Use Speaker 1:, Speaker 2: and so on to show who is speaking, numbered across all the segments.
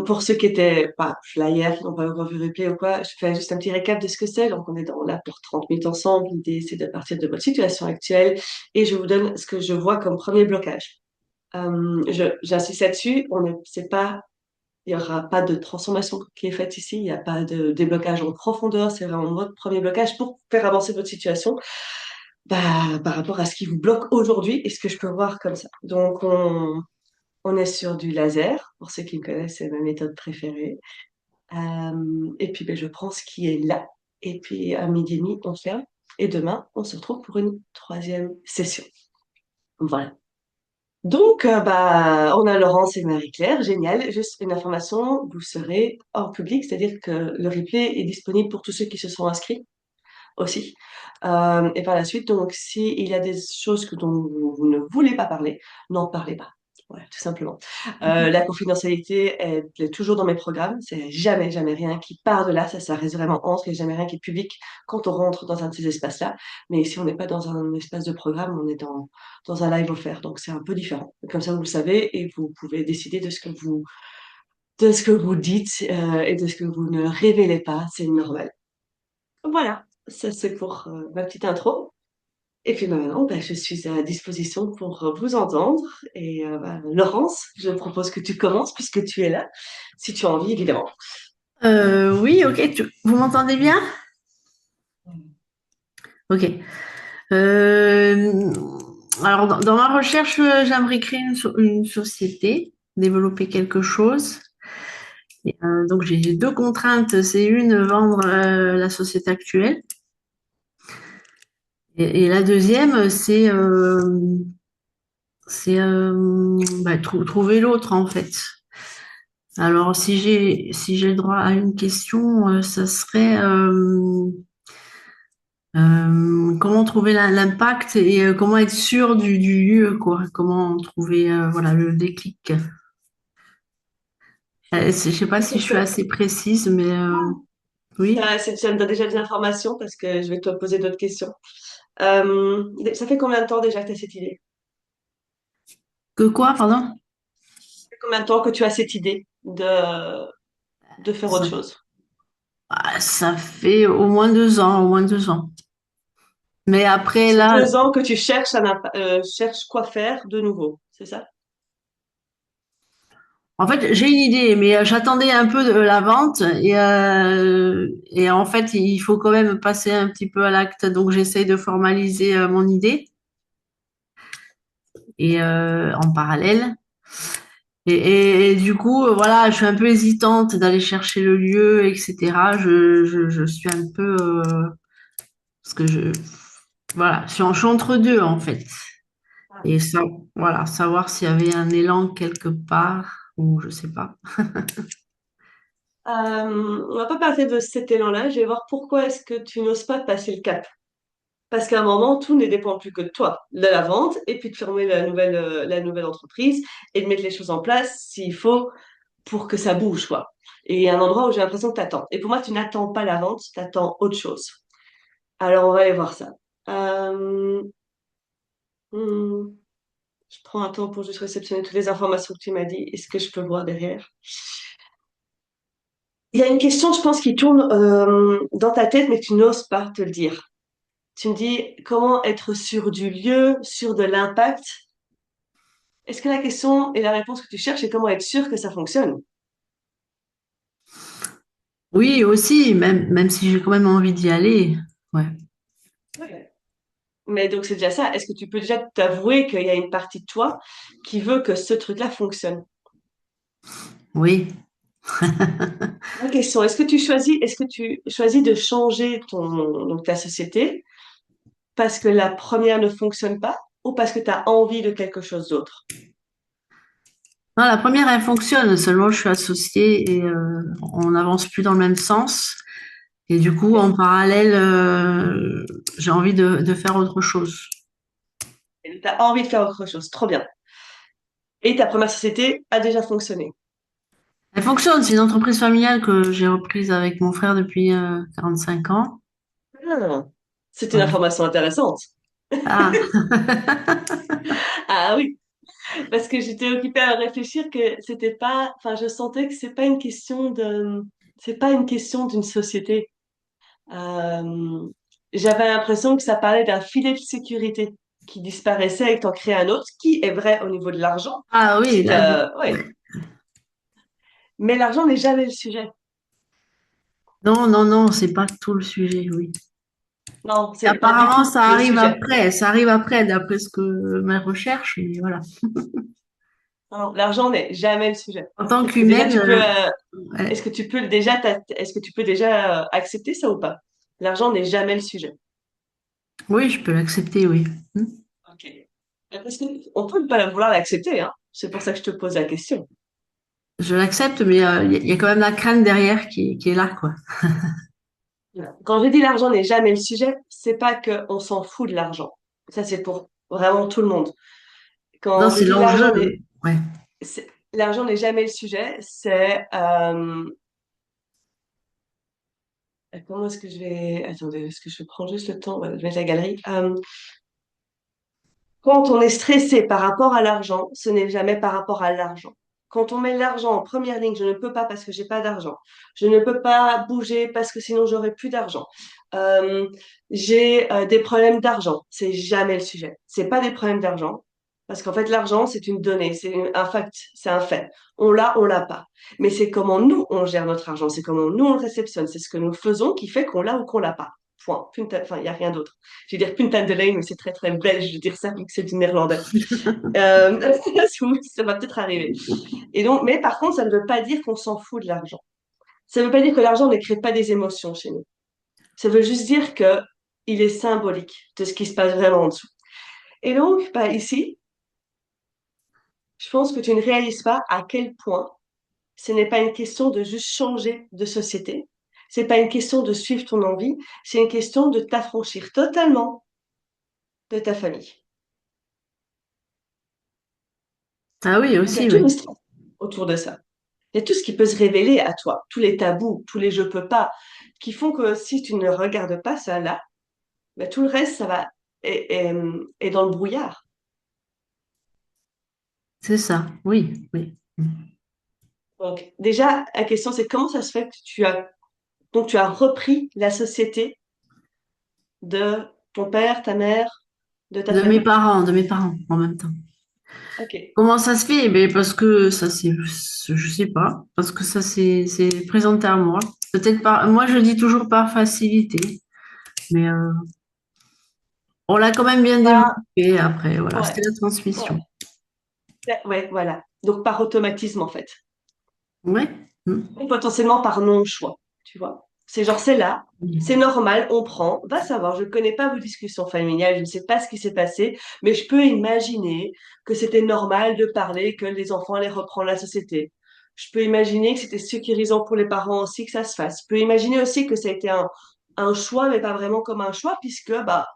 Speaker 1: Pour ceux qui étaient pas là hier, qui n'ont pas encore vu replay ou quoi, je fais juste un petit récap de ce que c'est. Donc, on est là pour 30 minutes ensemble. L'idée, c'est de partir de votre situation actuelle et je vous donne ce que je vois comme premier blocage. J'insiste là-dessus. C'est pas, il y aura pas de transformation qui est faite ici. Il n'y a pas de déblocage en profondeur. C'est vraiment votre premier blocage pour faire avancer votre situation, bah, par rapport à ce qui vous bloque aujourd'hui et ce que je peux voir comme ça. Donc, on est sur du laser. Pour ceux qui me connaissent, c'est ma méthode préférée. Et puis, ben, je prends ce qui est là. Et puis, à midi et demi, on ferme. Et demain, on se retrouve pour une troisième session. Voilà. Donc, bah, on a Laurence et Marie-Claire. Génial. Juste une information, vous serez hors public, c'est-à-dire que le replay est disponible pour tous ceux qui se sont inscrits aussi. Et par la suite, donc, s'il y a des choses dont vous ne voulez pas parler, n'en parlez pas. Voilà, tout simplement. La confidentialité est toujours dans mes programmes. C'est jamais, jamais rien qui part de là. Ça reste vraiment entre. Il n'y a jamais rien qui est public quand on rentre dans un de ces espaces-là. Mais ici, on n'est pas dans un espace de programme, on est dans un live offert. Donc, c'est un peu différent. Comme ça, vous le savez et vous pouvez décider de ce que vous dites et de ce que vous ne révélez pas. C'est normal. Voilà, ça c'est pour ma petite intro. Et puis maintenant, ben, je suis à disposition pour vous entendre. Et ben, Laurence, je propose que tu commences puisque tu es là, si tu as envie, évidemment.
Speaker 2: Oui, ok. Vous m'entendez bien? Ok. Euh, alors, dans ma recherche, j'aimerais créer une société, développer quelque chose. Donc, j'ai deux contraintes. C'est une, vendre la société actuelle. Et la deuxième, c'est trouver l'autre, en fait. Alors, si j'ai le droit à une question, ça serait comment trouver l'impact et comment être sûr du lieu, quoi. Comment trouver voilà, le déclic. Je sais pas si je suis assez précise, mais oui.
Speaker 1: Ça me donne déjà des informations parce que je vais te poser d'autres questions. Ça fait combien de temps déjà que tu as cette idée?
Speaker 2: Que quoi, pardon?
Speaker 1: Ça fait combien de temps que tu as cette idée de faire autre
Speaker 2: Ça,
Speaker 1: chose?
Speaker 2: ça fait au moins 2 ans, au moins 2 ans. Mais après,
Speaker 1: C'est
Speaker 2: là,
Speaker 1: 2 ans que tu cherches, cherches quoi faire de nouveau, c'est ça?
Speaker 2: en fait, j'ai une idée, mais j'attendais un peu de la vente et en fait, il faut quand même passer un petit peu à l'acte. Donc, j'essaye de formaliser mon idée et en parallèle. Et du coup, voilà, je suis un peu hésitante d'aller chercher le lieu, etc. Je suis un peu parce que voilà, je suis entre deux en fait. Et ça, voilà, savoir s'il y avait un élan quelque part ou je sais pas.
Speaker 1: On va pas parler de cet élan-là. Je vais voir pourquoi est-ce que tu n'oses pas passer le cap. Parce qu'à un moment, tout ne dépend plus que de toi, de la vente, et puis de fermer la nouvelle entreprise et de mettre les choses en place s'il faut pour que ça bouge, quoi. Et il y a un endroit où j'ai l'impression que tu attends. Et pour moi, tu n'attends pas la vente, tu attends autre chose. Alors, on va aller voir ça. Euh, hmm, je prends un temps pour juste réceptionner toutes les informations que tu m'as dit. Est-ce que je peux voir derrière? Il y a une question, je pense, qui tourne dans ta tête, mais tu n'oses pas te le dire. Tu me dis comment être sûr du lieu, sûr de l'impact. Est-ce que la question et la réponse que tu cherches est comment être sûr que ça fonctionne?
Speaker 2: Oui, aussi, même si j'ai quand même envie d'y aller. Ouais.
Speaker 1: Ouais. Mais donc c'est déjà ça. Est-ce que tu peux déjà t'avouer qu'il y a une partie de toi qui veut que ce truc-là fonctionne?
Speaker 2: Oui.
Speaker 1: La question, est-ce que tu choisis de changer donc ta société parce que la première ne fonctionne pas ou parce que tu as envie de quelque chose d'autre?
Speaker 2: Non, la première, elle fonctionne. Seulement, je suis associée et on n'avance plus dans le même sens. Et du coup, en parallèle, j'ai envie de faire autre chose.
Speaker 1: Tu as envie de faire autre chose. Trop bien. Et ta première société a déjà fonctionné.
Speaker 2: Elle fonctionne. C'est une entreprise familiale que j'ai reprise avec mon frère depuis 5 ans.
Speaker 1: Ah, c'est une
Speaker 2: Voilà.
Speaker 1: information intéressante.
Speaker 2: Ah,
Speaker 1: Ah oui. Parce que j'étais occupée à réfléchir que c'était pas, enfin, je sentais que c'est pas une question d'une société. Euh, J'avais l'impression que ça parlait d'un filet de sécurité qui disparaissait et que t'en crées un autre, qui est vrai au niveau de l'argent.
Speaker 2: Ah oui,
Speaker 1: Si
Speaker 2: là,
Speaker 1: ouais. Mais l'argent n'est jamais le sujet.
Speaker 2: non, non, non, c'est pas tout le sujet, oui.
Speaker 1: Non,
Speaker 2: Et
Speaker 1: c'est pas du
Speaker 2: apparemment,
Speaker 1: tout le sujet.
Speaker 2: ça arrive après, d'après ce que mes recherches, mais voilà.
Speaker 1: Non, l'argent n'est jamais le sujet.
Speaker 2: En tant
Speaker 1: Est-ce que déjà
Speaker 2: qu'humaine,
Speaker 1: tu peux,
Speaker 2: ouais.
Speaker 1: est-ce que tu peux déjà accepter ça ou pas? L'argent n'est jamais le sujet.
Speaker 2: Oui, je peux l'accepter, oui. Hmm.
Speaker 1: Ok. Parce qu'on peut ne pas vouloir l'accepter, hein. C'est pour ça que je te pose la question.
Speaker 2: Je l'accepte, mais il y a quand même la crainte derrière qui est là, quoi.
Speaker 1: Quand je dis l'argent n'est jamais le sujet, c'est pas qu'on s'en fout de l'argent. Ça, c'est pour vraiment tout le monde.
Speaker 2: Non,
Speaker 1: Quand je
Speaker 2: c'est
Speaker 1: dis
Speaker 2: l'enjeu. Ouais.
Speaker 1: l'argent n'est jamais le sujet, comment est-ce que je vais, attendez, est-ce que je prends juste le temps, voilà, je vais mettre la galerie. Quand on est stressé par rapport à l'argent, ce n'est jamais par rapport à l'argent. Quand on met l'argent en première ligne, je ne peux pas parce que j'ai pas d'argent. Je ne peux pas bouger parce que sinon j'aurais plus d'argent. Euh, j'ai des problèmes d'argent. C'est jamais le sujet. C'est pas des problèmes d'argent parce qu'en fait l'argent c'est une donnée, c'est un fact, c'est un fait. On l'a pas. Mais c'est comment nous on gère notre argent, c'est comment nous on le réceptionne, c'est ce que nous faisons qui fait qu'on l'a ou qu'on l'a pas. Point. Enfin, il y a rien d'autre. Je vais dire punta de lei, mais c'est très très belge de dire ça vu que c'est du néerlandais. Euh, ça va peut-être arriver. Et donc, mais par contre, ça ne veut pas dire qu'on s'en fout de l'argent. Ça ne veut pas dire que l'argent ne crée pas des émotions chez nous. Ça veut juste dire que il est symbolique de ce qui se passe vraiment en dessous. Et donc, bah, ici, je pense que tu ne réalises pas à quel point ce n'est pas une question de juste changer de société. C'est pas une question de suivre ton envie. C'est une question de t'affranchir totalement de ta famille.
Speaker 2: Ah oui,
Speaker 1: Parce qu'il y a
Speaker 2: aussi,
Speaker 1: tout
Speaker 2: oui.
Speaker 1: le stress autour de ça. Il y a tout ce qui peut se révéler à toi, tous les tabous, tous les je peux pas, qui font que si tu ne regardes pas ça là, ben, tout le reste, ça va, est dans le brouillard.
Speaker 2: C'est ça, oui, oui.
Speaker 1: Donc, déjà, la question, c'est comment ça se fait que tu as repris la société de ton père, ta mère, de ta famille.
Speaker 2: De mes parents en même temps.
Speaker 1: Ok.
Speaker 2: Comment ça se fait? Eh bien, parce que ça c'est, je sais pas, parce que ça c'est présenté à moi. Peut-être par, moi je dis toujours par facilité, mais on l'a quand même bien
Speaker 1: Bah,
Speaker 2: développé après. Voilà,
Speaker 1: ouais,
Speaker 2: c'était la transmission.
Speaker 1: ouais, ouais, voilà. Donc, par automatisme, en fait.
Speaker 2: Ouais. Mm.
Speaker 1: Et potentiellement par non-choix, tu vois. C'est genre, c'est là, c'est normal, on prend, va savoir, je ne connais pas vos discussions familiales, je ne sais pas ce qui s'est passé, mais je peux imaginer que c'était normal de parler, que les enfants allaient reprendre la société. Je peux imaginer que c'était sécurisant pour les parents aussi que ça se fasse. Je peux imaginer aussi que ça a été un choix, mais pas vraiment comme un choix, puisque, bah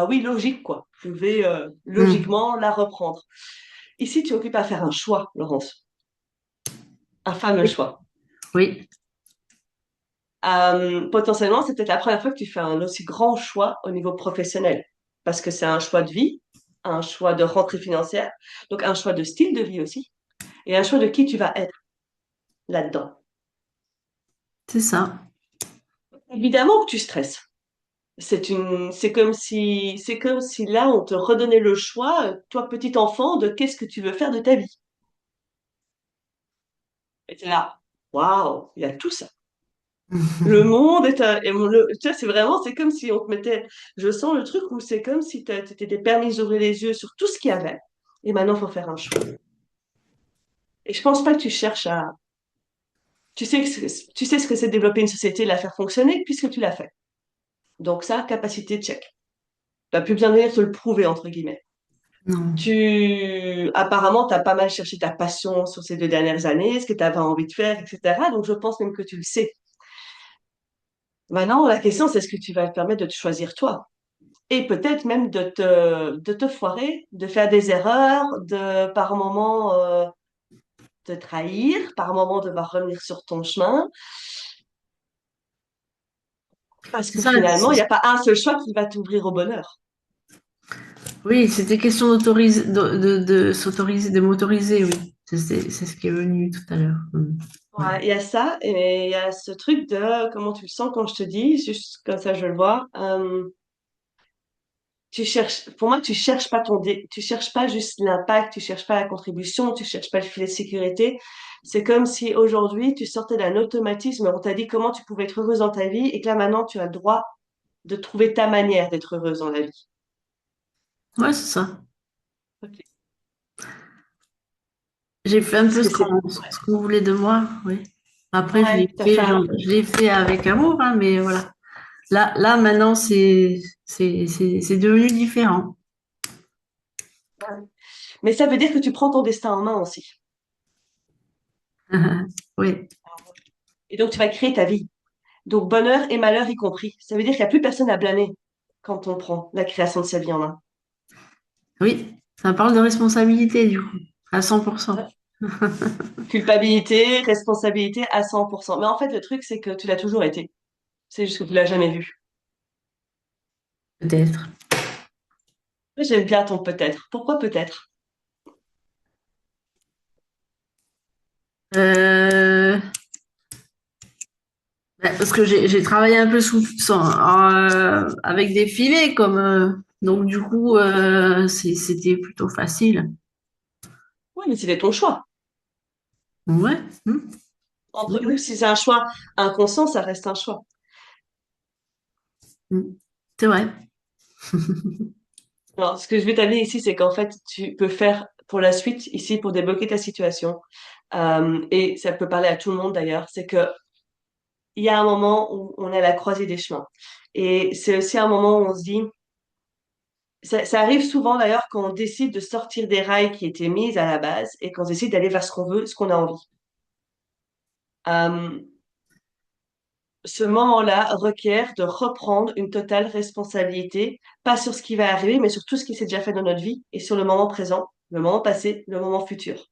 Speaker 1: oui, logique, quoi. Je vais
Speaker 2: Mm.
Speaker 1: logiquement la reprendre. Ici, tu occupes à faire un choix, Laurence. Un fameux
Speaker 2: Oui.
Speaker 1: choix.
Speaker 2: Oui,
Speaker 1: Potentiellement, c'est peut-être la première fois que tu fais un aussi grand choix au niveau professionnel, parce que c'est un choix de vie, un choix de rentrée financière, donc un choix de style de vie aussi, et un choix de qui tu vas être là-dedans.
Speaker 2: c'est ça.
Speaker 1: Évidemment que tu stresses. C'est comme si là, on te redonnait le choix, toi, petit enfant, de qu'est-ce que tu veux faire de ta vie. Et t'es là, waouh, il y a tout ça. Le monde est un, tu vois, c'est vraiment, c'est comme si on te mettait, je sens le truc où c'est comme si tu t'étais permis d'ouvrir les yeux sur tout ce qu'il y avait. Et maintenant, il faut faire un choix. Et je pense pas que tu cherches à, tu sais ce que c'est de développer une société, la faire fonctionner, puisque tu l'as fait. Donc ça, capacité de check. Tu n'as plus besoin de venir te le prouver, entre guillemets.
Speaker 2: Non.
Speaker 1: Apparemment, tu as pas mal cherché ta passion sur ces 2 dernières années, ce que tu avais envie de faire, etc. Donc je pense même que tu le sais. Maintenant, la question, c'est ce que tu vas te permettre de te choisir toi. Et peut-être même de te foirer, de faire des erreurs, de par moment te trahir, par moment devoir revenir sur ton chemin, parce
Speaker 2: C'est
Speaker 1: que
Speaker 2: ça.
Speaker 1: finalement, il n'y a pas un seul choix qui va t'ouvrir au bonheur.
Speaker 2: Oui, c'était question d'autoriser, de s'autoriser, de m'autoriser, oui. C'est ce qui est venu tout à l'heure. Ouais.
Speaker 1: Ouais, il y a ça, et il y a ce truc de comment tu le sens quand je te dis, juste comme ça je le vois. Tu cherches, pour moi, tu cherches pas tu cherches pas juste l'impact, tu cherches pas la contribution, tu cherches pas le filet de sécurité. C'est comme si aujourd'hui tu sortais d'un automatisme, on t'a dit comment tu pouvais être heureuse dans ta vie et que là maintenant tu as le droit de trouver ta manière d'être heureuse dans la vie.
Speaker 2: Ouais, c'est ça.
Speaker 1: Ok.
Speaker 2: J'ai fait un
Speaker 1: Parce
Speaker 2: peu
Speaker 1: que c'est,
Speaker 2: ce qu'on voulait de moi, oui. Après,
Speaker 1: ouais, t'as fait un,
Speaker 2: je l'ai fait avec amour, hein, mais voilà. Là, maintenant, c'est devenu différent.
Speaker 1: ouais. Mais ça veut dire que tu prends ton destin en main aussi.
Speaker 2: Oui,
Speaker 1: Et donc tu vas créer ta vie. Donc bonheur et malheur y compris. Ça veut dire qu'il n'y a plus personne à blâmer quand on prend la création de sa vie en main.
Speaker 2: oui. Ça parle de responsabilité, du coup, à 100%.
Speaker 1: Culpabilité, responsabilité à 100%. Mais en fait, le truc, c'est que tu l'as toujours été. C'est juste que tu l'as jamais vu.
Speaker 2: Peut-être.
Speaker 1: Moi, j'aime bien ton peut-être. Pourquoi peut-être?
Speaker 2: Euh, Parce que j'ai travaillé un peu avec des filets, comme, donc du coup, c'était plutôt facile.
Speaker 1: Oui, mais c'était ton choix.
Speaker 2: Ouais,
Speaker 1: Entre
Speaker 2: oui,
Speaker 1: nous, si c'est un choix inconscient, ça reste un choix.
Speaker 2: c'est vrai.
Speaker 1: Alors, ce que je vais t'amener ici, c'est qu'en fait, tu peux faire pour la suite, ici, pour débloquer ta situation, et ça peut parler à tout le monde d'ailleurs, c'est que il y a un moment où on est à la croisée des chemins. Et c'est aussi un moment où on se dit, ça arrive souvent d'ailleurs quand on décide de sortir des rails qui étaient mis à la base et qu'on décide d'aller vers ce qu'on veut, ce qu'on a envie. Euh, Ce moment-là requiert de reprendre une totale responsabilité, pas sur ce qui va arriver, mais sur tout ce qui s'est déjà fait dans notre vie et sur le moment présent, le moment passé, le moment futur.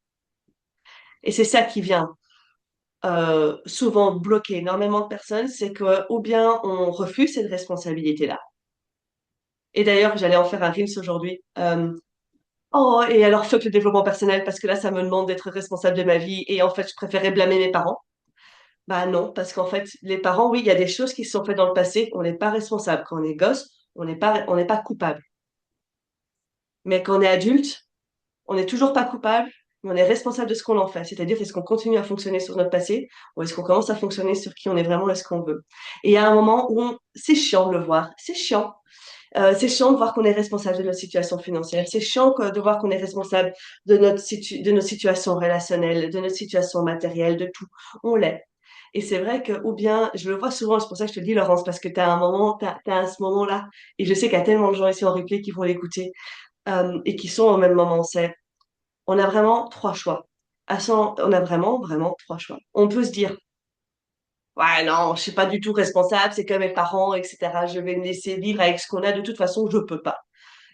Speaker 1: Et c'est ça qui vient souvent bloquer énormément de personnes, c'est que ou bien on refuse cette responsabilité-là. Et d'ailleurs, j'allais en faire un Reels aujourd'hui. Oh, et alors fuck le développement personnel parce que là, ça me demande d'être responsable de ma vie et en fait, je préférais blâmer mes parents. Bah non, parce qu'en fait, les parents, oui, il y a des choses qui se sont faites dans le passé, on n'est pas responsable. Quand on est gosse, on n'est pas coupable. Mais quand on est adulte, on n'est toujours pas coupable, mais on est responsable de ce qu'on en fait. C'est-à-dire, est-ce qu'on continue à fonctionner sur notre passé ou est-ce qu'on commence à fonctionner sur qui on est vraiment et ce qu'on veut. Et il y a un moment où c'est chiant de le voir, c'est chiant. C'est chiant de voir qu'on est responsable de notre situation financière. C'est chiant de voir qu'on est responsable de nos situations relationnelles, de notre situation matérielle, de tout. On l'est. Et c'est vrai que, ou bien, je le vois souvent, c'est pour ça que je te le dis, Laurence, parce que tu as un moment, t'as à ce moment-là, et je sais qu'il y a tellement de gens ici en replay qui vont l'écouter, et qui sont au même moment. On a vraiment trois choix. On a vraiment, vraiment trois choix. On peut se dire, ouais, non, je suis pas du tout responsable, c'est comme mes parents, etc. Je vais me laisser vivre avec ce qu'on a, de toute façon, je peux pas.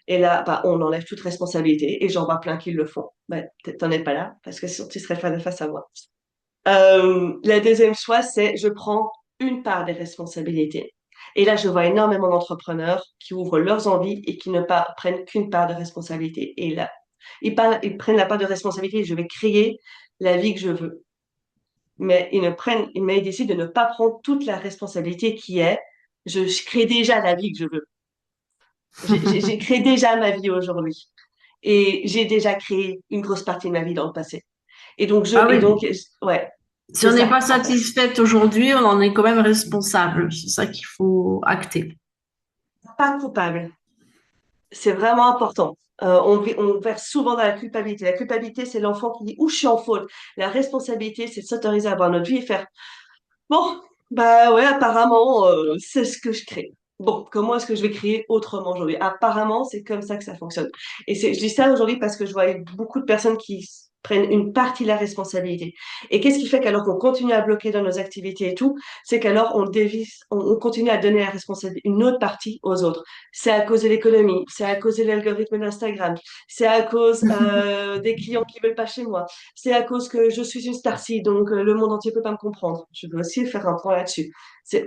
Speaker 1: Et là, bah, on enlève toute responsabilité et j'en vois plein qui le font. Bah, t'en es pas là parce que sinon tu serais face à moi. La deuxième choix, c'est je prends une part des responsabilités. Et là, je vois énormément d'entrepreneurs qui ouvrent leurs envies et qui ne prennent qu'une part de responsabilité. Et là, ils prennent la part de responsabilité. Je vais créer la vie que je veux. Mais ils décident de ne pas prendre toute la responsabilité qui est, je crée déjà la vie que je veux. J'ai créé déjà ma vie aujourd'hui. Et j'ai déjà créé une grosse partie de ma vie dans le passé.
Speaker 2: Ah oui,
Speaker 1: Ouais,
Speaker 2: si
Speaker 1: c'est
Speaker 2: on n'est
Speaker 1: ça,
Speaker 2: pas
Speaker 1: en fait.
Speaker 2: satisfaite aujourd'hui, on en est quand même responsable. C'est ça qu'il faut acter.
Speaker 1: Pas coupable. C'est vraiment important. On verse souvent dans la culpabilité. La culpabilité, c'est l'enfant qui dit, où je suis en faute. La responsabilité, c'est de s'autoriser à avoir notre vie et faire, bon, bah ouais, apparemment, c'est ce que je crée. Bon, comment est-ce que je vais créer autrement aujourd'hui? Apparemment, c'est comme ça que ça fonctionne. Je dis ça aujourd'hui parce que je vois beaucoup de personnes qui prennent une partie de la responsabilité. Et qu'est-ce qui fait qu'alors qu'on continue à bloquer dans nos activités et tout, c'est qu'alors on dévisse, on continue à donner la responsabilité, une autre partie aux autres. C'est à cause de l'économie, c'est à cause de l'algorithme d'Instagram, c'est à cause des clients qui veulent pas chez moi, c'est à cause que je suis une starseed, donc le monde entier peut pas me comprendre. Je veux aussi faire un point là-dessus.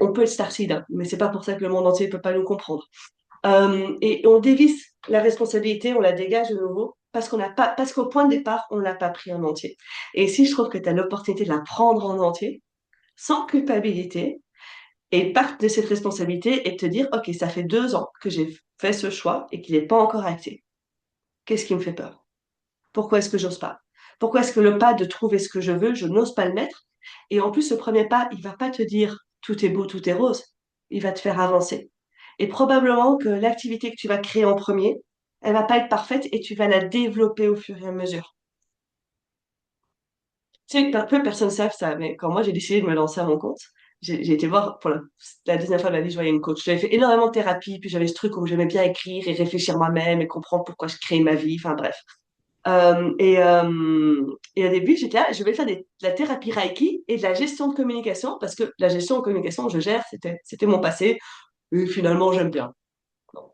Speaker 1: On peut être starseed, hein, mais c'est pas pour ça que le monde entier peut pas nous comprendre. Et on dévisse la responsabilité, on la dégage de nouveau parce qu'on n'a pas, parce qu'au point de départ, on l'a pas pris en entier. Et ici, je trouve que tu as l'opportunité de la prendre en entier, sans culpabilité, et part de cette responsabilité et te dire, OK, ça fait 2 ans que j'ai fait ce choix et qu'il n'est pas encore acté. Qu'est-ce qui me fait peur? Pourquoi est-ce que j'ose pas? Pourquoi est-ce que le pas de trouver ce que je veux, je n'ose pas le mettre? Et en plus, ce premier pas, il va pas te dire tout est beau, tout est rose. Il va te faire avancer. Et probablement que l'activité que tu vas créer en premier, elle va pas être parfaite et tu vas la développer au fur et à mesure. Tu sais, peu de personnes savent ça, mais quand moi j'ai décidé de me lancer à mon compte, j'ai été voir pour la deuxième fois de ma vie, je voyais une coach. J'avais fait énormément de thérapie, puis j'avais ce truc où j'aimais bien écrire et réfléchir moi-même et comprendre pourquoi je créais ma vie, enfin bref. Et au début, j'étais là, je vais faire de la thérapie Reiki et de la gestion de communication, parce que la gestion de communication, je gère, c'était mon passé, et finalement, j'aime bien. Bon,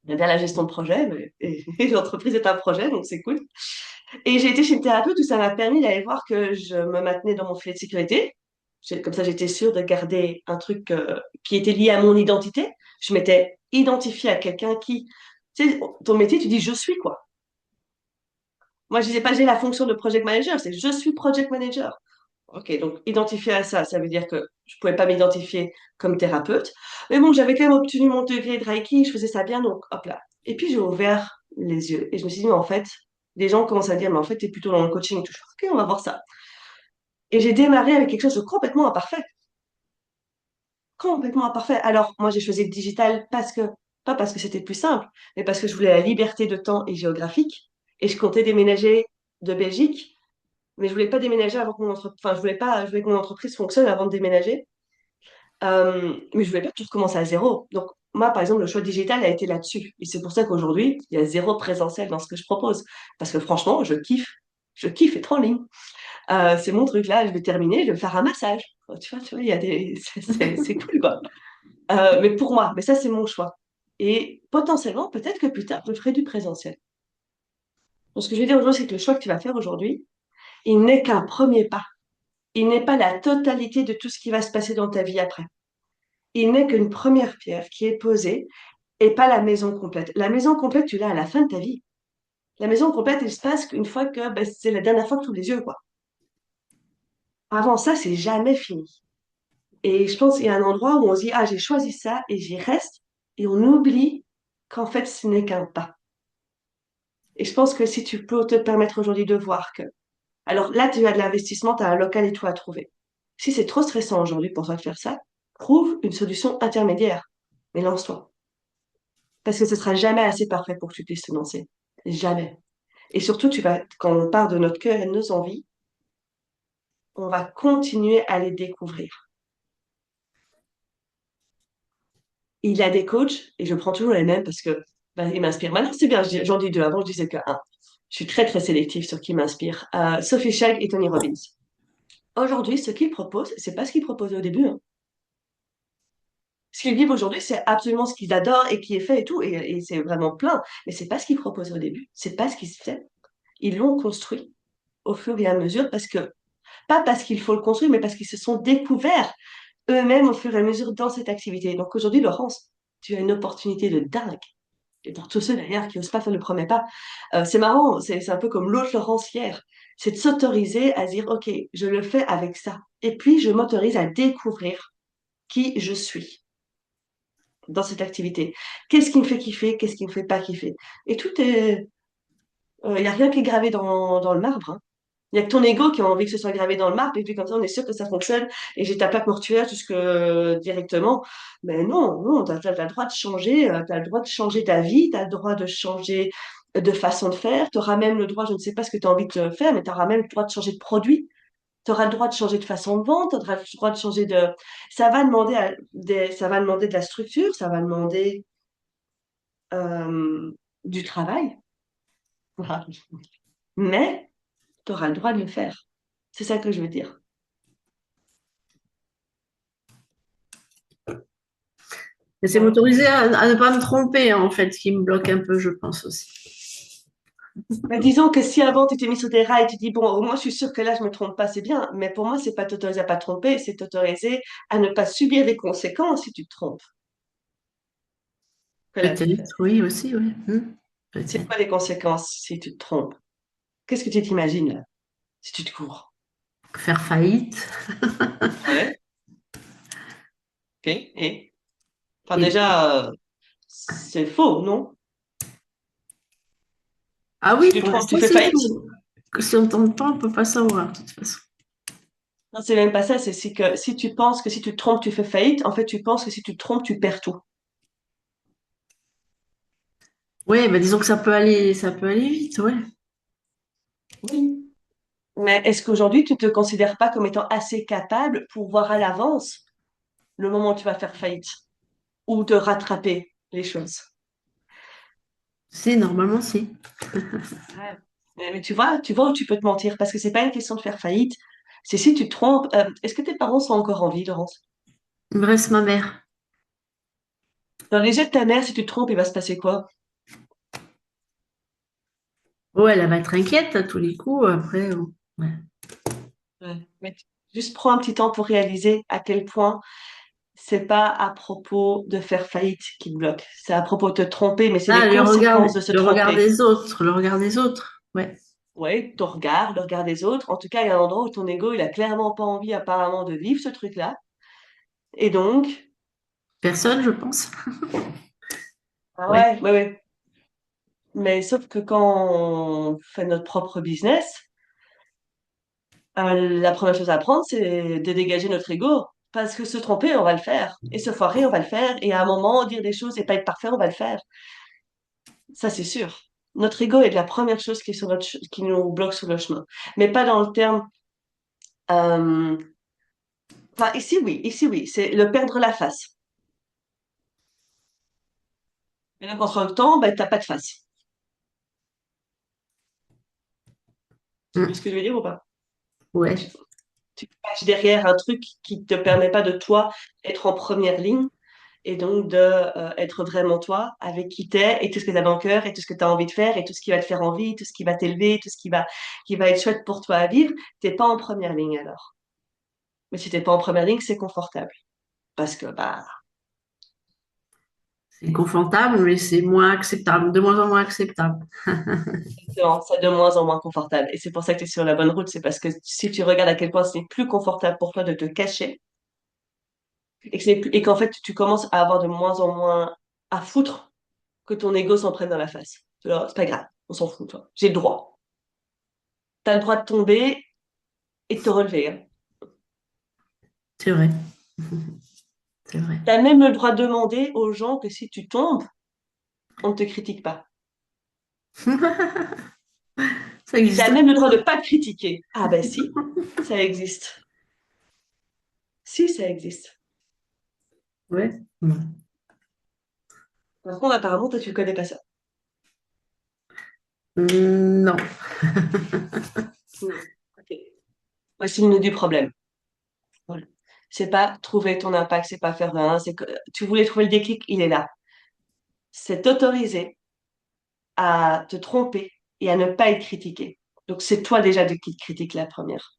Speaker 1: j'aime bien la gestion de projet, et l'entreprise est un projet, donc c'est cool. Et j'ai été chez une thérapeute où ça m'a permis d'aller voir que je me maintenais dans mon filet de sécurité. Comme ça, j'étais sûre de garder un truc qui était lié à mon identité. Je m'étais identifiée à quelqu'un qui, tu sais, ton métier, tu dis je suis quoi. Moi, je disais pas j'ai la fonction de project manager, c'est je suis project manager. Ok, donc identifier à ça, ça veut dire que je pouvais pas m'identifier comme thérapeute. Mais bon, j'avais quand même obtenu mon degré de Reiki, je faisais ça bien, donc hop là. Et puis j'ai ouvert les yeux et je me suis dit, mais en fait, les gens commencent à dire, mais en fait, tu es plutôt dans le coaching. Tout. Ok, on va voir ça. Et j'ai démarré avec quelque chose de complètement imparfait. Complètement imparfait. Alors, moi, j'ai choisi le digital pas parce que c'était plus simple, mais parce que je voulais la liberté de temps et géographique. Et je comptais déménager de Belgique, mais je voulais pas déménager avant que enfin, je voulais que mon entreprise fonctionne avant de déménager. Mais je voulais pas tout recommencer à zéro. Donc, moi, par exemple, le choix digital a été là-dessus. Et c'est pour ça qu'aujourd'hui, il y a zéro présentiel dans ce que je propose. Parce que franchement, je kiffe. Je kiffe être en ligne. C'est mon truc là, je vais terminer, je vais me faire un massage. Tu vois, il y a des... c'est cool, quoi. Mais pour moi, mais ça, c'est mon choix. Et potentiellement, peut-être que plus tard, je ferai du présentiel. Donc, ce que je veux dire aujourd'hui, c'est que le choix que tu vas faire aujourd'hui, il n'est qu'un premier pas. Il n'est pas la totalité de tout ce qui va se passer dans ta vie après. Il n'est qu'une première pierre qui est posée et pas la maison complète. La maison complète, tu l'as à la fin de ta vie. La maison complète, il se passe qu'une fois que ben, c'est la dernière fois que tu ouvres les yeux, quoi. Avant ça, c'est jamais fini. Et je pense qu'il y a un endroit où on se dit, ah, j'ai choisi ça et j'y reste, et on oublie qu'en fait, ce n'est qu'un pas. Et je pense que si tu peux te permettre aujourd'hui de voir que, alors là, tu as de l'investissement, tu as un local et tout à trouver. Si c'est trop stressant aujourd'hui pour toi de faire ça, trouve une solution intermédiaire. Mais lance-toi. Parce que ce sera jamais assez parfait pour que tu puisses te lancer. Jamais. Et surtout, quand on part de notre cœur et de nos envies, on va continuer à les découvrir. Il a des coachs, et je prends toujours les mêmes parce que ben, ils m'inspirent. Maintenant, c'est bien, j'en dis deux. Avant, je disais que un. Je suis très, très sélective sur qui m'inspire. Sophie Chag et Tony Robbins. Aujourd'hui, ce qu'ils proposent, c'est pas ce qu'ils proposaient au début, hein. Ce qu'ils vivent aujourd'hui, c'est absolument ce qu'ils adorent et qui est fait et tout, et c'est vraiment plein. Mais c'est pas ce qu'ils proposaient au début. C'est pas ce qui se fait. Ils l'ont construit au fur et à mesure pas parce qu'il faut le construire, mais parce qu'ils se sont découverts eux-mêmes au fur et à mesure dans cette activité. Donc aujourd'hui, Laurence, tu as une opportunité de dingue. Et pour tous ceux d'ailleurs qui n'osent pas faire le premier pas, c'est marrant, c'est un peu comme l'autre Laurence hier. C'est de s'autoriser à dire, OK, je le fais avec ça. Et puis, je m'autorise à découvrir qui je suis dans cette activité. Qu'est-ce qui me fait kiffer, qu'est-ce qui me fait pas kiffer. Et tout est... Il n'y a rien qui est gravé dans le marbre, hein. Il n'y a que ton ego qui a envie que ce soit gravé dans le marbre, et puis comme ça, on est sûr que ça fonctionne, et j'ai ta plaque mortuaire jusque directement. Mais non, non, t'as le droit de changer, t'as le droit de changer ta vie, t'as le droit de changer de façon de faire, t'auras même le droit, je ne sais pas ce que tu as envie de faire, mais t'auras même le droit de changer de produit, t'auras le droit de changer de façon de vente, t'auras le droit de changer de... ça va demander de la structure, ça va demander euh, du travail, voilà. Mais tu auras le droit de le faire. C'est ça que je veux dire.
Speaker 2: Et c'est
Speaker 1: Voilà.
Speaker 2: m'autoriser à ne pas me tromper, en fait, qui me bloque un peu, je pense aussi.
Speaker 1: Mais disons que si avant tu t'es mis sur des rails, tu dis, bon, au moins je suis sûre que là je me trompe pas, c'est bien. Mais pour moi, c'est pas t'autoriser à pas te tromper, c'est t'autoriser à ne pas subir les conséquences si tu te trompes. que la vie fait.
Speaker 2: Peut-être, oui, aussi, oui.
Speaker 1: C'est
Speaker 2: Peut-être.
Speaker 1: quoi les conséquences si tu te trompes? Qu'est-ce que tu t'imagines là, si tu te cours?
Speaker 2: Faire faillite.
Speaker 1: Ouais, ok. Et enfin
Speaker 2: Et...
Speaker 1: déjà, c'est faux, non?
Speaker 2: Ah
Speaker 1: Si
Speaker 2: oui,
Speaker 1: tu te
Speaker 2: pour
Speaker 1: trompes, tu
Speaker 2: l'instant,
Speaker 1: fais
Speaker 2: c'est
Speaker 1: faillite.
Speaker 2: faux. Si on ne tente pas, on ne peut pas savoir, de toute façon.
Speaker 1: Non, c'est même pas ça, c'est que si tu penses que si tu te trompes, tu fais faillite, en fait, tu penses que si tu te trompes, tu perds tout.
Speaker 2: Oui, bah disons que ça peut aller vite, ouais.
Speaker 1: Oui. Mais est-ce qu'aujourd'hui, tu te considères pas comme étant assez capable pour voir à l'avance le moment où tu vas faire faillite ou de rattraper les choses?
Speaker 2: Si, normalement, si.
Speaker 1: Ouais. Mais tu vois où tu peux te mentir parce que c'est pas une question de faire faillite. C'est si tu te trompes. Est-ce que tes parents sont encore en vie, Laurence?
Speaker 2: Il me reste ma mère.
Speaker 1: Dans les yeux de ta mère, si tu te trompes, il va se passer quoi?
Speaker 2: Ouais, elle va être inquiète à tous les coups. Après, ouais.
Speaker 1: Ouais. Mais juste prends un petit temps pour réaliser à quel point c'est pas à propos de faire faillite qui te bloque. C'est à propos de te tromper, mais c'est
Speaker 2: Ah,
Speaker 1: les conséquences de se
Speaker 2: le regard
Speaker 1: tromper.
Speaker 2: des autres, le regard des autres. Ouais.
Speaker 1: Ouais, ton regard, le regard des autres. En tout cas, il y a un endroit où ton ego, il a clairement pas envie apparemment de vivre ce truc-là. Et donc,
Speaker 2: Personne, je pense.
Speaker 1: ah
Speaker 2: Ouais.
Speaker 1: ouais, ouais, ouais. Mais sauf que quand on fait notre propre business, la première chose à apprendre, c'est de dégager notre ego. Parce que se tromper, on va le faire. Et se foirer, on va le faire. Et à un moment, dire des choses et pas être parfait, on va le faire. Ça, c'est sûr. Notre ego est la première chose qui est sur qui nous bloque sur le chemin. Mais pas dans le terme. euh, Enfin, ici, oui. C'est le perdre la face. Et donc, entre le temps, ben, t'as pas de face. Tu vois ce
Speaker 2: Mm.
Speaker 1: que je veux dire ou pas?
Speaker 2: Ouais.
Speaker 1: Tu, tu te caches derrière un truc qui te permet pas de toi être en première ligne et donc de être vraiment toi avec qui t'es et tout ce que t'as dans le cœur et tout ce que t'as envie de faire et tout ce qui va te faire envie, tout ce qui va t'élever, tout ce qui va être chouette pour toi à vivre. T'es pas en première ligne alors. Mais si t'es pas en première ligne, c'est confortable parce que bah
Speaker 2: C'est confortable, mais c'est moins acceptable, de moins en moins acceptable.
Speaker 1: non, c'est de moins en moins confortable. Et c'est pour ça que tu es sur la bonne route. C'est parce que si tu regardes à quel point c'est plus confortable pour toi de te cacher et qu'en fait tu commences à avoir de moins en moins à foutre que ton ego s'en prenne dans la face. Alors, c'est pas grave, on s'en fout, toi. J'ai le droit. T'as le droit de tomber et de te relever, hein.
Speaker 2: C'est vrai, c'est vrai.
Speaker 1: T'as même le droit de demander aux gens que si tu tombes, on ne te critique pas.
Speaker 2: Ça
Speaker 1: Et t'as
Speaker 2: existe.
Speaker 1: même le droit de pas te critiquer. Ah ben si, ça existe. Si, ça existe.
Speaker 2: Ouais. Mm.
Speaker 1: Par contre, apparemment, toi, tu connais pas ça.
Speaker 2: Non.
Speaker 1: Non. Ok. Voici le nœud du problème. Voilà. C'est pas trouver ton impact, c'est pas faire un, c'est que tu voulais trouver le déclic, il est là. C'est t'autoriser à te tromper et à ne pas être critiqué. Donc c'est toi déjà qui te critique la première.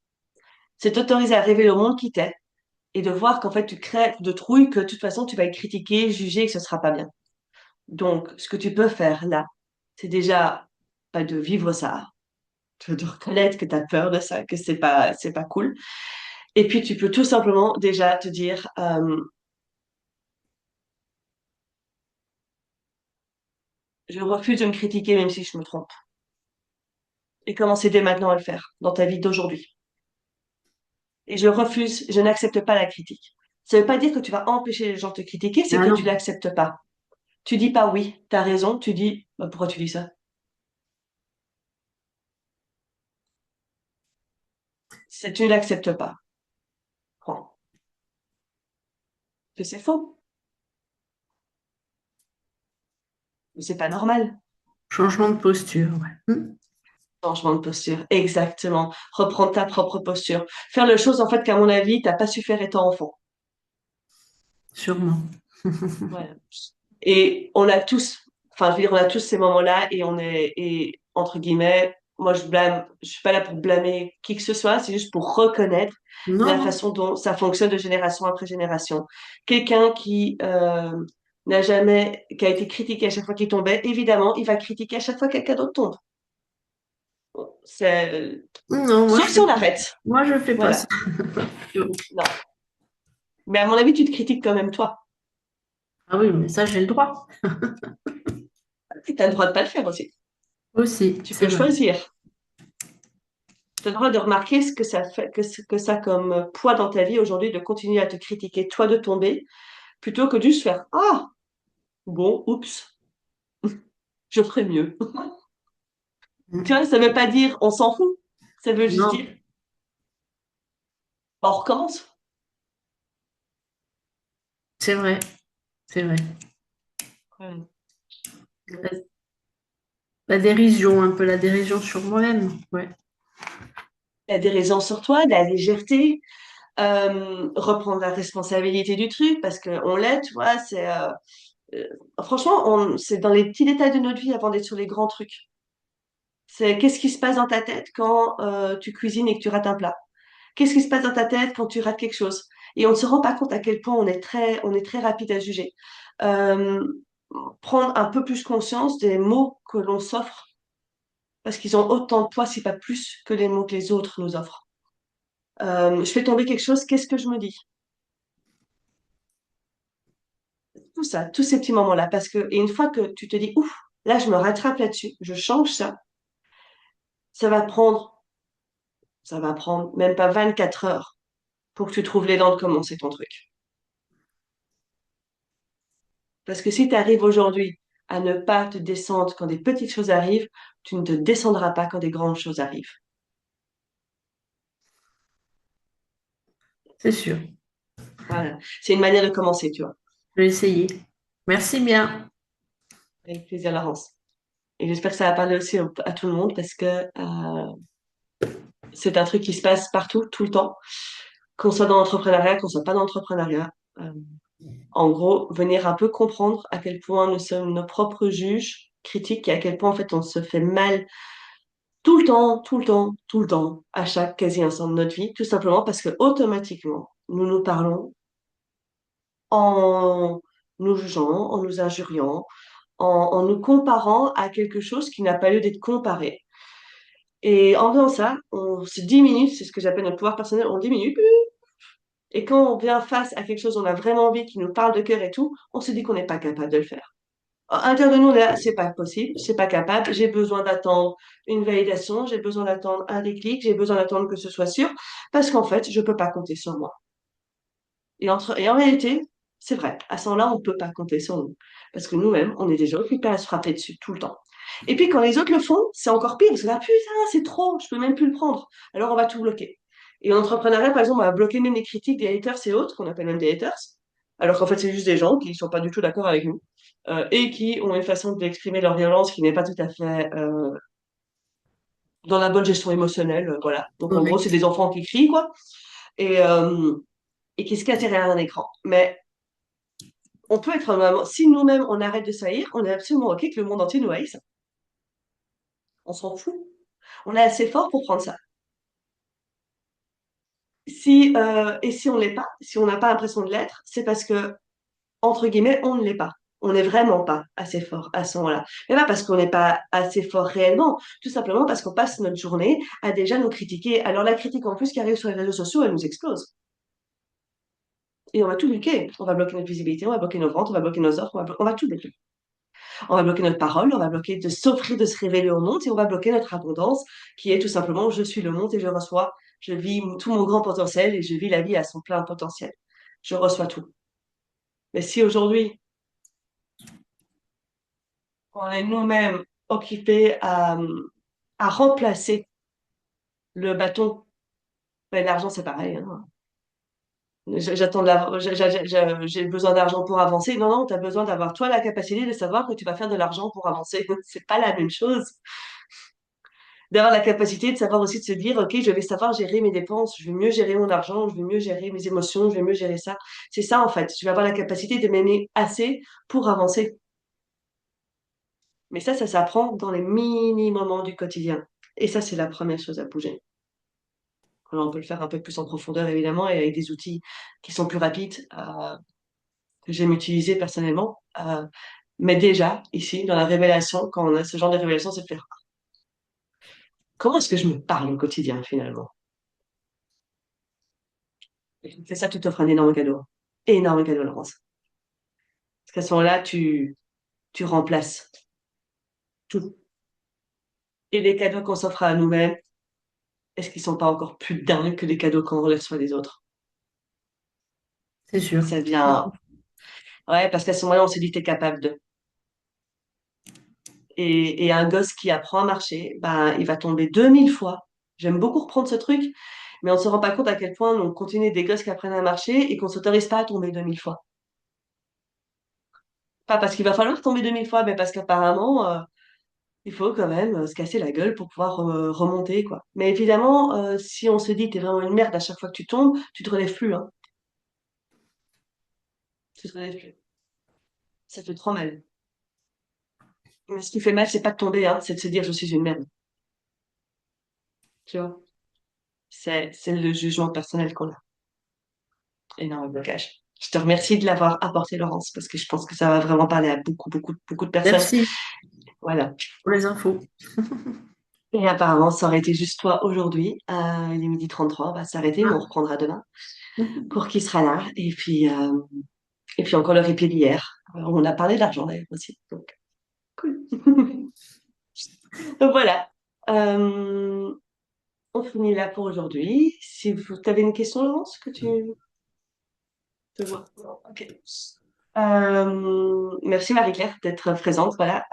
Speaker 1: C'est t'autoriser à révéler au monde qui t'es et de voir qu'en fait tu crées de trouille, que de toute façon tu vas être critiqué, jugé et que ce sera pas bien. Donc ce que tu peux faire là, c'est déjà pas de vivre ça, de reconnaître que tu as peur de ça, que c'est pas cool. Et puis tu peux tout simplement déjà te dire je refuse de me critiquer même si je me trompe. Et commencer dès maintenant à le faire dans ta vie d'aujourd'hui. Et je refuse, je n'accepte pas la critique. Ça veut pas dire que tu vas empêcher les gens de te critiquer, c'est
Speaker 2: Ah
Speaker 1: que tu
Speaker 2: non.
Speaker 1: l'acceptes pas. Tu dis pas oui, t'as raison, tu dis bah, pourquoi tu dis ça? C'est tu l'acceptes pas. Point. Que c'est faux, mais c'est pas normal.
Speaker 2: Changement de posture, ouais.
Speaker 1: Changement de posture, exactement. Reprendre ta propre posture. Faire les choses en fait qu'à mon avis t'as pas su faire étant enfant.
Speaker 2: Sûrement.
Speaker 1: Voilà. Et on a tous, enfin, je veux dire, on a tous ces moments-là et entre guillemets, moi je suis pas là pour blâmer qui que ce soit, c'est juste pour reconnaître
Speaker 2: Non,
Speaker 1: la
Speaker 2: non.
Speaker 1: façon dont ça fonctionne de génération après génération. Quelqu'un qui qui a été critiqué à chaque fois qu'il tombait, évidemment, il va critiquer à chaque fois que quelqu'un d'autre tombe. Bon,
Speaker 2: Non,
Speaker 1: sauf si on arrête.
Speaker 2: moi, je fais pas ça.
Speaker 1: Voilà. Non. Mais à mon avis, tu te critiques quand même toi.
Speaker 2: Ah oui, mais ça, j'ai le droit
Speaker 1: Tu as le droit de pas le faire aussi.
Speaker 2: aussi,
Speaker 1: Tu
Speaker 2: c'est
Speaker 1: peux
Speaker 2: vrai.
Speaker 1: choisir. Tu as le droit de remarquer ce que ça fait, que ça a comme poids dans ta vie aujourd'hui de continuer à te critiquer, toi de tomber, plutôt que de juste faire ah, bon, oups, je ferai mieux. Tu
Speaker 2: Mm.
Speaker 1: vois, ça veut pas dire on s'en fout. Ça veut juste dire
Speaker 2: Non,
Speaker 1: bah, on recommence.
Speaker 2: c'est vrai, c'est vrai.
Speaker 1: Ouais.
Speaker 2: La, la dérision, un peu la dérision sur moi-même. Ouais,
Speaker 1: La déraison sur toi, de la légèreté, reprendre la responsabilité du truc parce qu'on l'est, tu vois, euh, franchement, c'est dans les petits détails de notre vie avant d'être sur les grands trucs. C'est qu'est-ce qui se passe dans ta tête quand tu cuisines et que tu rates un plat? Qu'est-ce qui se passe dans ta tête quand tu rates quelque chose? Et on ne se rend pas compte à quel point on est très rapide à juger. Euh, Prendre un peu plus conscience des mots que l'on s'offre, parce qu'ils ont autant de poids, si pas plus, que les mots que les autres nous offrent. Je fais tomber quelque chose, qu'est-ce que je me dis? Tout ça, tous ces petits moments-là, parce que, et une fois que tu te dis, ouf, là, je me rattrape là-dessus, je change ça, ça va prendre, ça va prendre même pas 24 heures pour que tu trouves l'élan de commencer ton truc. Parce que si tu arrives aujourd'hui à ne pas te descendre quand des petites choses arrivent, tu ne te descendras pas quand des grandes choses arrivent.
Speaker 2: c'est sûr.
Speaker 1: Voilà. C'est une manière de commencer, tu vois.
Speaker 2: Je vais essayer. Merci bien.
Speaker 1: Avec plaisir, Laurence. Et j'espère que ça va parler aussi à tout le monde parce que c'est un truc qui se passe partout, tout le temps. Qu'on soit dans l'entrepreneuriat, qu'on soit pas dans l'entrepreneuriat. Euh, En gros, venir un peu comprendre à quel point nous sommes nos propres juges critiques et à quel point en fait on se fait mal tout le temps, tout le temps, tout le temps, à chaque quasi instant de notre vie, tout simplement parce que automatiquement, nous nous parlons en nous jugeant, en nous injuriant, en nous comparant à quelque chose qui n'a pas lieu d'être comparé. Et en faisant ça, on se diminue, c'est ce que j'appelle notre pouvoir personnel, on diminue. Et quand on vient face à quelque chose, on a vraiment envie, qui nous parle de cœur et tout, on se dit qu'on n'est pas capable de le faire. À l'intérieur de nous, là, c'est pas possible, c'est pas capable, j'ai besoin d'attendre une validation, j'ai besoin d'attendre un déclic, j'ai besoin d'attendre que ce soit sûr, parce qu'en fait, je peux pas compter sur moi. Et en réalité, c'est vrai, à ce moment-là, on peut pas compter sur nous. Parce que nous-mêmes, on est déjà occupés à se frapper dessus tout le temps. Et puis quand les autres le font, c'est encore pire, parce que là, putain, c'est trop, je peux même plus le prendre. Alors on va tout bloquer. Et en entrepreneuriat, par exemple, on va bloquer même les critiques des haters et autres, qu'on appelle même des haters, alors qu'en fait, c'est juste des gens qui sont pas du tout d'accord avec nous, et qui ont une façon d'exprimer leur violence qui n'est pas tout à fait dans la bonne gestion émotionnelle, voilà. Donc en gros, c'est
Speaker 2: Correct.
Speaker 1: des enfants qui crient, quoi, et, euh, et qui se cachent derrière un écran. Mais on peut être vraiment, si nous-mêmes on arrête de saillir, on est absolument OK que le monde entier nous haïsse. On s'en fout. On est assez fort pour prendre ça. Et si on l'est pas, si on n'a pas l'impression de l'être, c'est parce que, entre guillemets, on ne l'est pas. On n'est vraiment pas assez fort à ce moment-là. Mais pas parce qu'on n'est pas assez fort réellement, tout simplement parce qu'on passe notre journée à déjà nous critiquer. Alors la critique en plus qui arrive sur les réseaux sociaux, elle nous explose. Et on va tout bloquer. On va bloquer notre visibilité, on va bloquer nos ventes, on va bloquer nos offres, on va tout bloquer. On va bloquer notre parole, on va bloquer de s'offrir de se révéler au monde et on va bloquer notre abondance qui est tout simplement je suis le monde et je reçois, je vis tout mon grand potentiel et je vis la vie à son plein potentiel. Je reçois tout. Mais si aujourd'hui, on est nous-mêmes occupés à remplacer le bâton, ben, l'argent c'est pareil, hein. J'attends de j'ai besoin d'argent pour avancer. Non, non, tu as besoin d'avoir toi la capacité de savoir que tu vas faire de l'argent pour avancer. C'est pas la même chose. D'avoir la capacité de savoir aussi de se dire, OK, je vais savoir gérer mes dépenses, je vais mieux gérer mon argent, je vais mieux gérer mes émotions, je vais mieux gérer ça. C'est ça, en fait. Je vais avoir la capacité de m'aimer assez pour avancer. Mais ça s'apprend dans les mini-moments du quotidien. Et ça, c'est la première chose à bouger. Alors, on peut le faire un peu plus en profondeur, évidemment, et avec des outils qui sont plus rapides. que j'aime utiliser personnellement. Mais déjà, ici, dans la révélation, quand on a ce genre de révélation, c'est de faire comment est-ce que je me parle au quotidien finalement? Et c'est ça qui t'offre un énorme cadeau. Énorme cadeau, Laurence. Parce qu'à ce moment-là, tu remplaces tout. Et les cadeaux qu'on s'offre à nous-mêmes, est-ce qu'ils sont pas encore plus dingues que les cadeaux qu'on reçoit des autres?
Speaker 2: c'est sûr.
Speaker 1: Ça vient. Ouais, parce qu'à ce moment-là, on se dit, t'es capable de. Et un gosse qui apprend à marcher, ben, il va tomber 2000 fois. J'aime beaucoup reprendre ce truc, mais on ne se rend pas compte à quel point on continue des gosses qui apprennent à marcher et qu'on s'autorise pas à tomber 2000 fois. Pas parce qu'il va falloir tomber 2000 fois, mais parce qu'apparemment, il faut quand même se casser la gueule pour pouvoir remonter, quoi. Mais évidemment, si on se dit t'es vraiment une merde à chaque fois que tu tombes, tu te relèves plus, hein. Tu te relèves plus. Ça fait trop mal. Mais ce qui fait mal, c'est pas de tomber, hein, c'est de se dire je suis une merde. Tu vois? C'est le jugement personnel qu'on a. Énorme blocage. Je te remercie de l'avoir apporté, Laurence, parce que je pense que ça va vraiment parler à beaucoup, beaucoup, beaucoup de personnes.
Speaker 2: Merci
Speaker 1: Voilà.
Speaker 2: pour les infos.
Speaker 1: Et apparemment, ça aurait été juste toi aujourd'hui. Il est 12h33, on va s'arrêter, mais on reprendra demain pour qui sera là. Et puis encore le replay d'hier. On a parlé d'argent d'ailleurs aussi. Donc, cool. Donc voilà. Euh, on finit là pour aujourd'hui. Si vous avez une question, Laurence, que tu te vois. Non, ok. Merci Marie-Claire d'être présente. Voilà.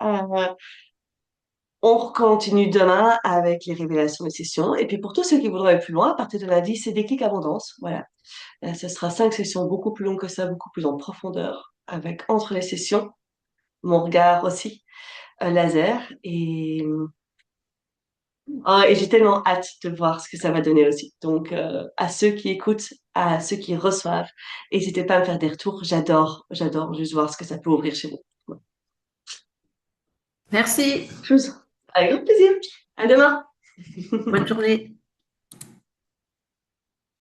Speaker 1: On continue demain avec les révélations des sessions. Et puis pour tous ceux qui voudraient aller plus loin, à partir de lundi, c'est Déclic Abondance. Voilà. Ce sera 5 sessions beaucoup plus longues que ça, beaucoup plus en profondeur, avec entre les sessions, mon regard aussi, laser. Et j'ai tellement hâte de voir ce que ça va donner aussi. Donc, à ceux qui écoutent, à ceux qui reçoivent, n'hésitez pas à me faire des retours. J'adore juste voir ce que ça peut ouvrir chez vous. Voilà.
Speaker 2: Merci.
Speaker 1: Chose. Avec grand plaisir. À demain.
Speaker 2: Bonne journée.